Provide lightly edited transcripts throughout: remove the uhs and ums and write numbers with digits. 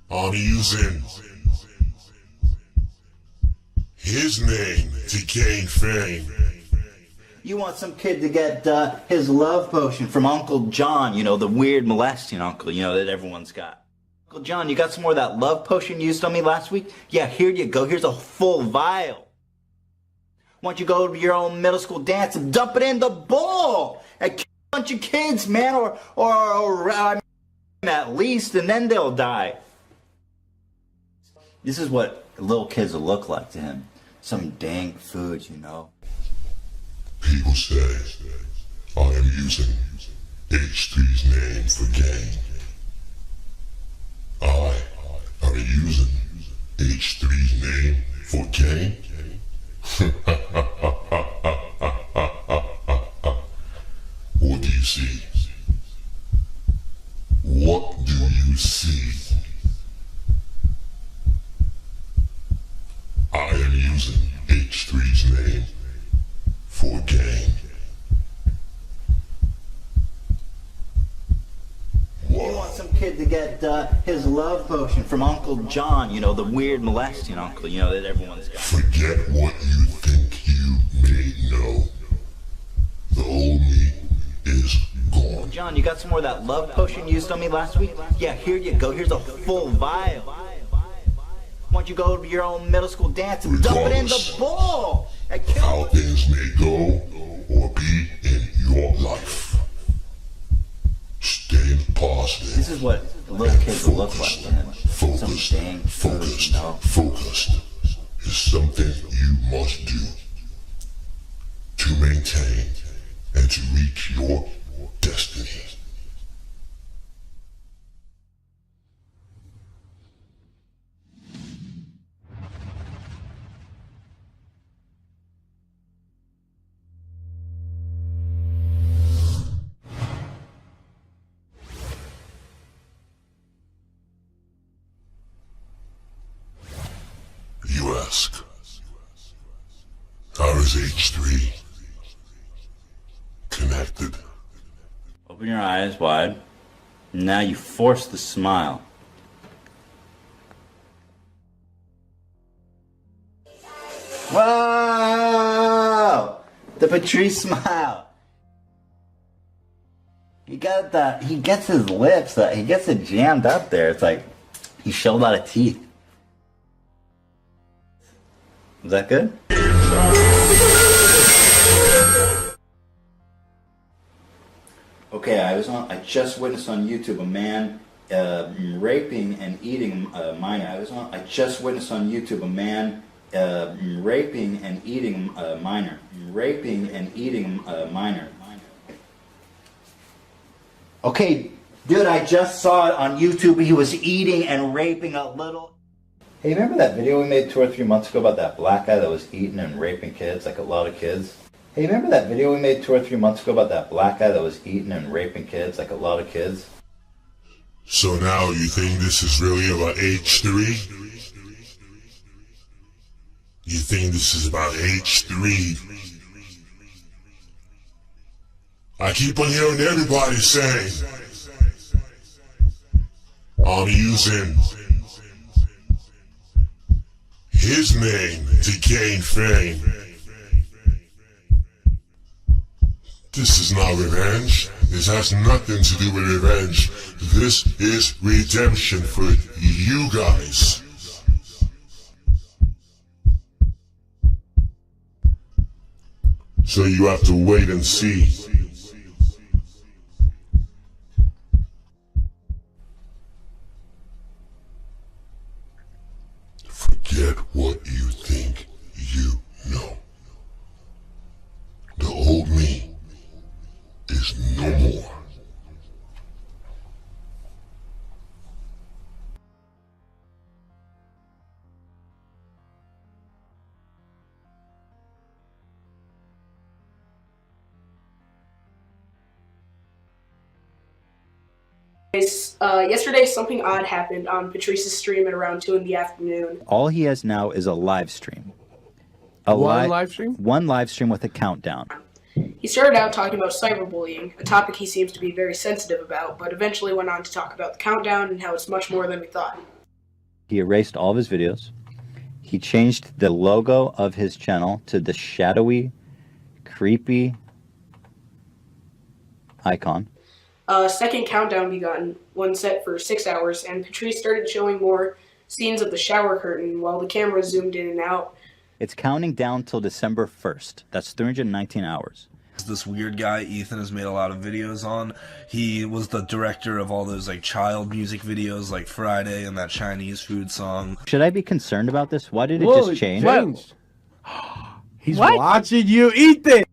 I'm using his name to gain fame. You want some kid to get his love potion from Uncle John, you know, the weird molesting uncle, you know, that everyone's got. Uncle John, you got some more of that love potion you used on me last week? Yeah, here you go. Here's a full vial. Why don't you go to your own middle school dance and dump it in the bowl and kill a bunch of kids, man, or at least, and then they'll die. This is what little kids will look like to him. Some dank food, you know. People say I am using H3's name for gain. I am using H3's name for gain. What do you see? What do you see? I am using H3's name for gain. You want some kid to get his love potion from Uncle John, you know, the weird molesting uncle, you know, that everyone's got. Forget what you think you may know. The old me is gone. John, you got some more of that love potion you used on me last week? Yeah, here you go. Here's a full vial. Why don't you go to your own middle school dance and dump it in the bowl? How things may go or be in your life. Stay positive. This is what little kids will look like to him. Focused is something you must do to maintain and to reach your destiny. You ask, how is H3 connected? Open your eyes wide. Now you force the smile. Whoa! The Patrice smile. He got that. He gets his lips. He gets it jammed up there. It's like he showed a lot of teeth. Is that good? Okay, I just witnessed on YouTube a man raping and eating a minor. I just witnessed on YouTube a man raping and eating a minor. Raping and eating a minor. Okay, dude, I just saw it on YouTube. He was eating and raping a little. Hey, remember that video we made 2 or 3 months ago about that black guy that was eating and raping kids, like a lot of kids? Hey, remember that video we made 2 or 3 months ago about that black guy that was eating and raping kids, like a lot of kids? So now you think this is really about H3? You think this is about H3? I keep on hearing everybody saying, I'm using his name to gain fame. This is not revenge. This has nothing to do with revenge. This is redemption for you guys. So you have to wait and see. Forget what you think you know. The old me is no more. Yesterday, something odd happened on Patrice's stream at around 2 in the afternoon. All he has now is a live stream. One live stream? One live stream with a countdown. He started out talking about cyberbullying, a topic he seems to be very sensitive about, but eventually went on to talk about the countdown and how it's much more than we thought. He erased all of his videos. He changed the logo of his channel to the shadowy, creepy icon. A second countdown begun, one set for 6 hours, and Patrice started showing more scenes of the shower curtain while the camera zoomed in and out. It's counting down till December 1st. That's 319 hours. This weird guy Ethan has made a lot of videos on. He was the director of all those like child music videos like Friday and that Chinese food song. Should I be concerned about this? Why did it just change? He's watching you, Ethan!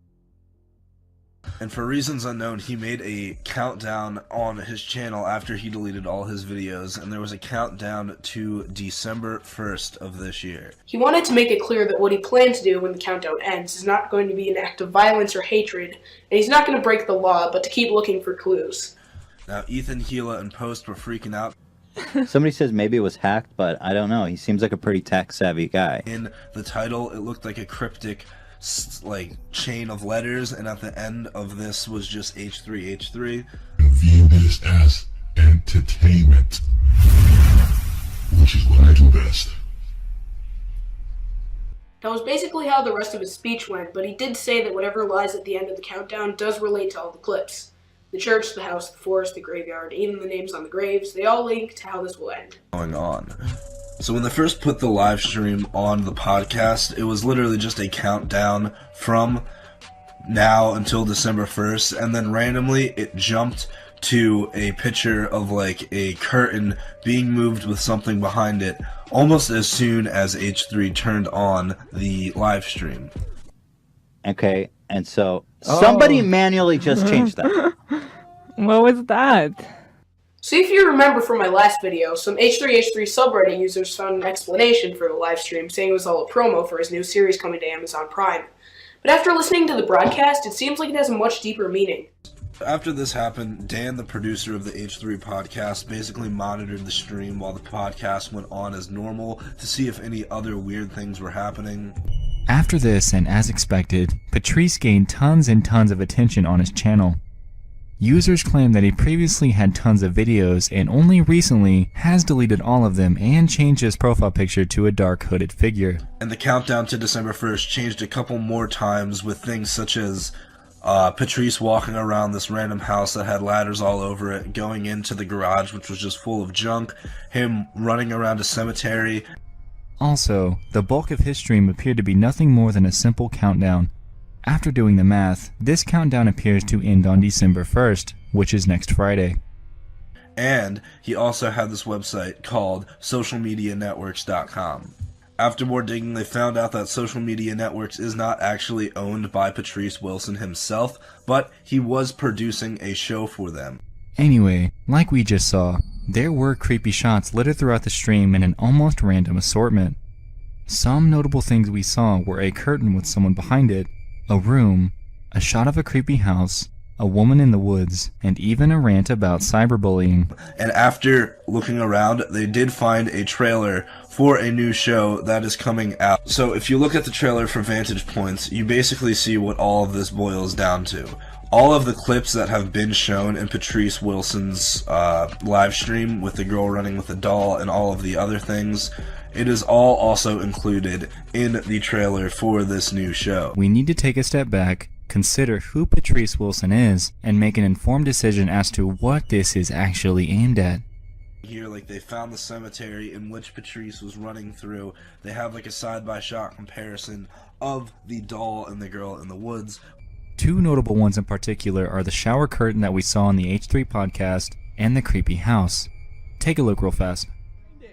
And for reasons unknown, he made a countdown on his channel after he deleted all his videos, and there was a countdown to December 1st of this year. He wanted to make it clear that what he planned to do when the countdown ends is not going to be an act of violence or hatred, and he's not going to break the law, but to keep looking for clues. Now, Ethan, Gila, and Post were freaking out. Somebody says maybe it was hacked, but I don't know. He seems like a pretty tech-savvy guy. In the title, it looked like a cryptic chain of letters, and at the end of this was just H3H3. View this as entertainment, which is what I do best. That was basically how the rest of his speech went, but he did say that whatever lies at the end of the countdown does relate to all the clips. The church, the house, the forest, the graveyard, even the names on the graves, they all link to how this will end. Going on. So when they first put the live stream on the podcast, it was literally just a countdown from now until December 1st, and then randomly it jumped to a picture of like a curtain being moved with something behind it almost as soon as H3 turned on the live stream. Okay, and so somebody manually just changed that. What was that? So if you remember from my last video, some H3H3 subreddit users found an explanation for the live stream, saying it was all a promo for his new series coming to Amazon Prime. But after listening to the broadcast, it seems like it has a much deeper meaning. After this happened, Dan, the producer of the H3 podcast, basically monitored the stream while the podcast went on as normal to see if any other weird things were happening. After this, and as expected, Patrice gained tons and tons of attention on his channel. Users claim that he previously had tons of videos and only recently has deleted all of them and changed his profile picture to a dark hooded figure. And the countdown to December 1st changed a couple more times with things such as Patrice walking around this random house that had ladders all over it, going into the garage which was just full of junk, him running around a cemetery. Also, the bulk of his stream appeared to be nothing more than a simple countdown. After doing the math, this countdown appears to end on December 1st, which is next Friday. And he also had this website called socialmedianetworks.com. After more digging, they found out that Social Media Networks is not actually owned by Patrice Wilson himself, but he was producing a show for them. Anyway, like we just saw, there were creepy shots littered throughout the stream in an almost random assortment. Some notable things we saw were a curtain with someone behind it, a room, a shot of a creepy house, a woman in the woods, and even a rant about cyberbullying. And after looking around, they did find a trailer for a new show that is coming out. So if you look at the trailer for Vantage Points, you basically see what all of this boils down to. All of the clips that have been shown in Patrice Wilson's live stream with the girl running with the doll and all of the other things, it is all also included in the trailer for this new show. We need to take a step back, consider who Patrice Wilson is, and make an informed decision as to what this is actually aimed at. Here, like, they found the cemetery in which Patrice was running through. They have like a side-by-shot comparison of the doll and the girl in the woods. Two notable ones in particular are the shower curtain that we saw on the H3 podcast and the creepy house. Take a look real fast.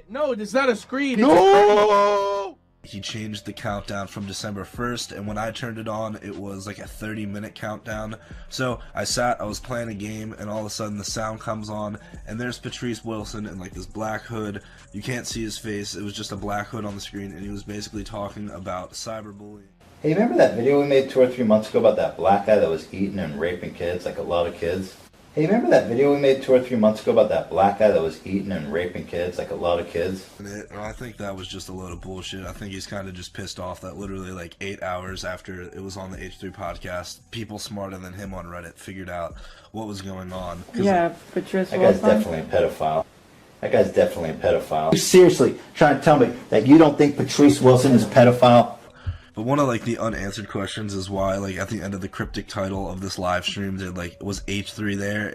No, it's not a screen. No! He changed the countdown from December 1st, and when I turned it on, it was like a 30-minute countdown. So I was playing a game, and all of a sudden the sound comes on, and there's Patrice Wilson in like this black hood. You can't see his face, it was just a black hood on the screen, and he was basically talking about cyberbullying. Hey, remember that video we made 2 or 3 months ago about that black guy that was eating and raping kids, like a lot of kids? Hey, remember that video we made 2 or 3 months ago about that black guy that was eating and raping kids, like a lot of kids? I think that was just a load of bullshit. I think he's kind of just pissed off that literally like 8 hours after it was on the H3 podcast, people smarter than him on Reddit figured out what was going on. Yeah, Patrice That guy's Wilson. definitely a pedophile. That guy's definitely a pedophile. You seriously trying to tell me that you don't think Patrice Wilson is a pedophile? But one of like the unanswered questions is why like at the end of the cryptic title of this live stream did like was H3 there?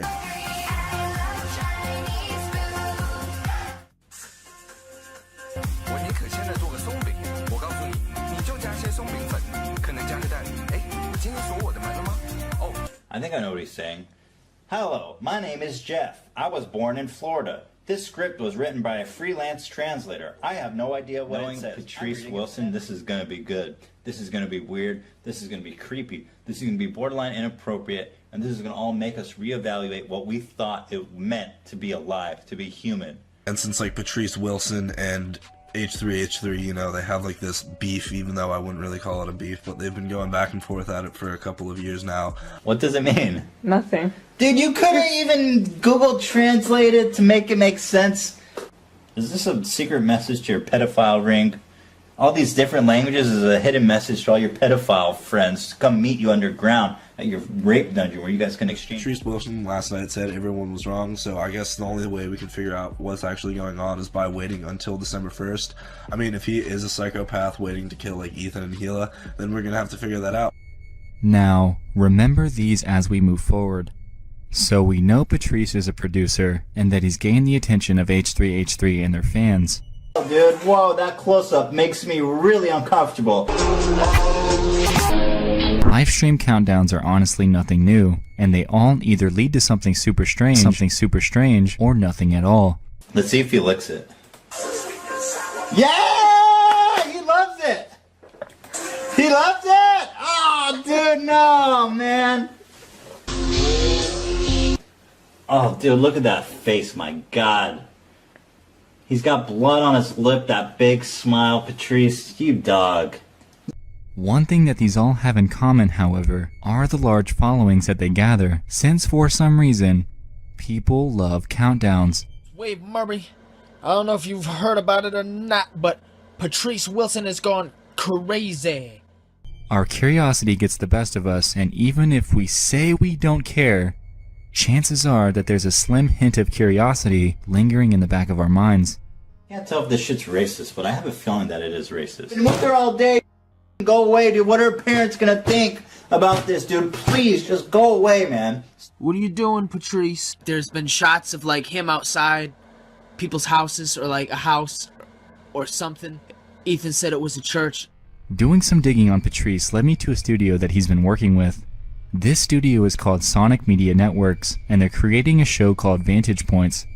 I think I know what he's saying. Hello, my name is Jeff. I was born in Florida. This script was written by a freelance translator. I have no idea what it says. Patrice Wilson, this is going to be good. This is going to be weird. This is going to be creepy. This is going to be borderline inappropriate. And this is going to all make us reevaluate what we thought it meant to be alive, to be human. And since like Patrice Wilson and H3, you know, they have like this beef, even though I wouldn't really call it a beef, but they've been going back and forth at it for a couple of years now. What does it mean? Nothing. Dude, you couldn't even Google Translate it to make it make sense? Is this a secret message to your pedophile ring? All these different languages is a hidden message to all your pedophile friends to come meet you underground at your rape dungeon where you guys can exchange. Patrice Wilson last night said everyone was wrong, so I guess the only way we can figure out what's actually going on is by waiting until December 1st. I mean, if he is a psychopath waiting to kill like Ethan and Gila, then we're gonna have to figure that out. Now, remember these as we move forward. So we know Patrice is a producer, and that he's gained the attention of H3H3 and their fans. Oh, dude, whoa, that close-up makes me really uncomfortable. Livestream countdowns are honestly nothing new, and they all either lead to something super strange, or nothing at all. Let's see if he licks it. Yeah! He loves it! He loves it! Oh, dude, no, man. Oh, dude, look at that face, my God. He's got blood on his lip, that big smile. Patrice, you dog. One thing that these all have in common, however, are the large followings that they gather, since for some reason, people love countdowns. Wait, Murray, I don't know if you've heard about it or not, but Patrice Wilson has gone crazy. Our curiosity gets the best of us, and even if we say we don't care, chances are that there's a slim hint of curiosity lingering in the back of our minds. Can't tell if this shit's racist, but I have a feeling that it is racist. Been with her all day. Go away, dude. What are her parents gonna think about this, dude? Please, just go away, man. What are you doing, Patrice? There's been shots of like him outside people's houses, or like a house or something. Ethan said it was a church. Doing some digging on Patrice led me to a studio that he's been working with. This studio is called Sonic Media Networks, and they're creating a show called Vantage Points.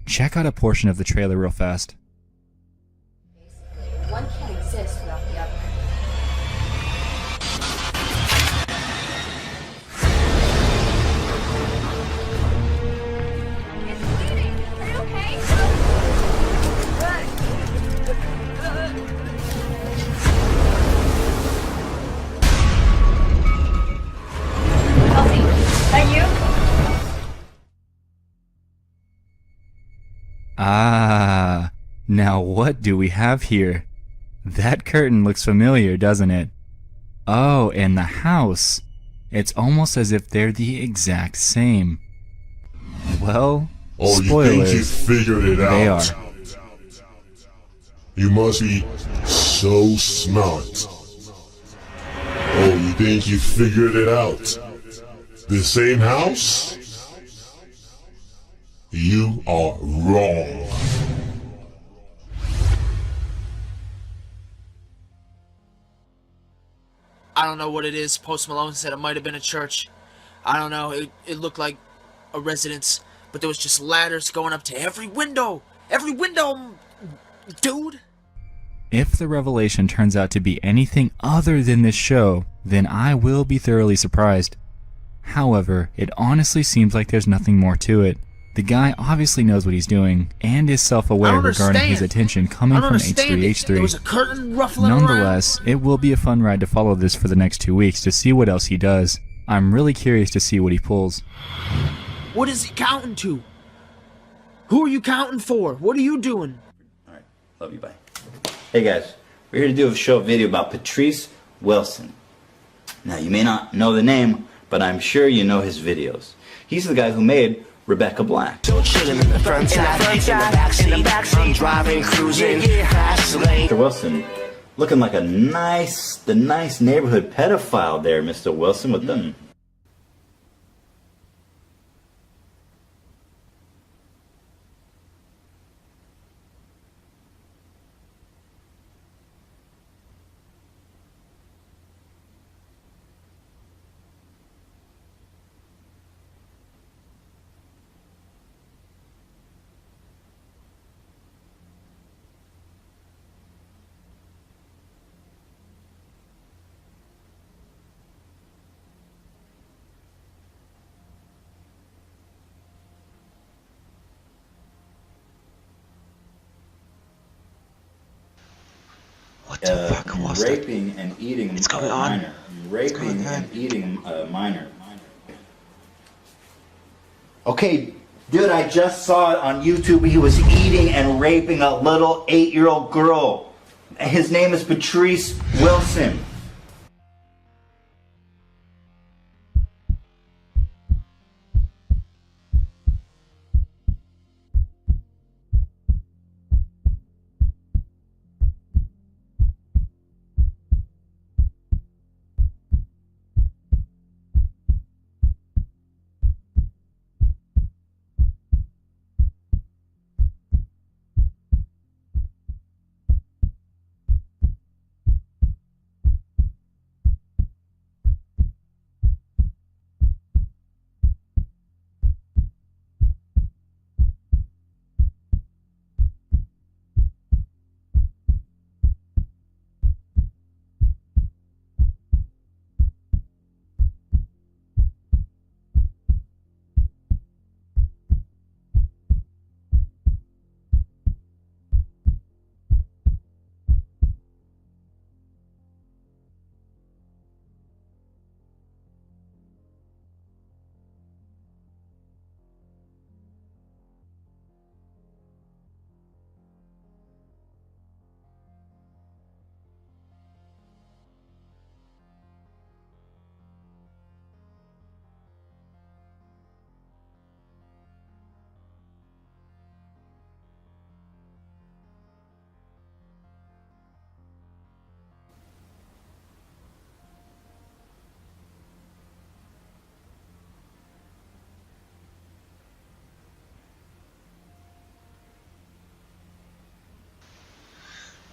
Check out a portion of the trailer real fast. One can't exist without the other. It's bleeding. Are you okay? Elsie, that you? Ah, now what do we have here? That curtain looks familiar, doesn't it? Oh, and the house. It's almost as if they're the exact same. Well, Oh, you think spoilers, you figured it they are. out? You must be so smart. Oh, you think you figured it out? The same house? You are wrong. I don't know what it is. Post Malone said it might have been a church. I don't know. It looked like a residence, but there was just ladders going up to every window. Every window, dude. If the revelation turns out to be anything other than this show, then I will be thoroughly surprised. However, it honestly seems like there's nothing more to it. The guy obviously knows what he's doing, and is self-aware regarding his attention coming from H3H3. There was a curtain ruffling around. Nonetheless, it will be a fun ride to follow this for the next 2 weeks to see what else he does. I'm really curious to see what he pulls. What is he counting to? Who are you counting for? What are you doing? Alright, love you, bye. Hey guys, we're here to do a short video about Patrice Wilson. Now, you may not know the name, but I'm sure you know his videos. He's the guy who made Rebecca Black. Mr. Wilson, looking like the nice neighborhood pedophile there, Mr. Wilson, with the... What the fuck was raping and eating It's going on. minor. Raping and eating a minor. Okay, dude, I just saw it on YouTube. He was eating and raping a little 8-year-old girl. His name is Patrice Wilson.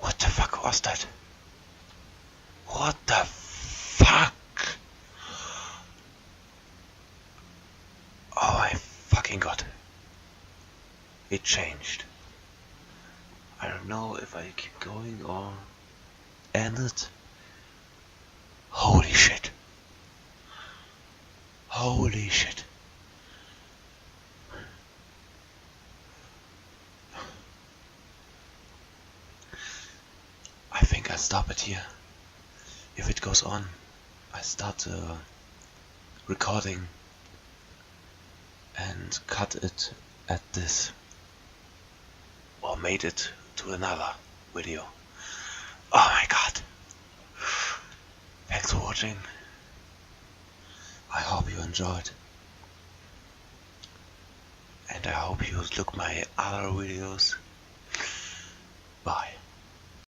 What the fuck was that? What the fuck? Oh my fucking god. It changed. I don't know if I keep going or end it. Holy shit. Holy shit. I think I stop it here. If it goes on, I start recording and cut it at this, or made it to another video. Oh my god. Thanks for watching. I hope you enjoyed. And I hope you look my other videos. Bye.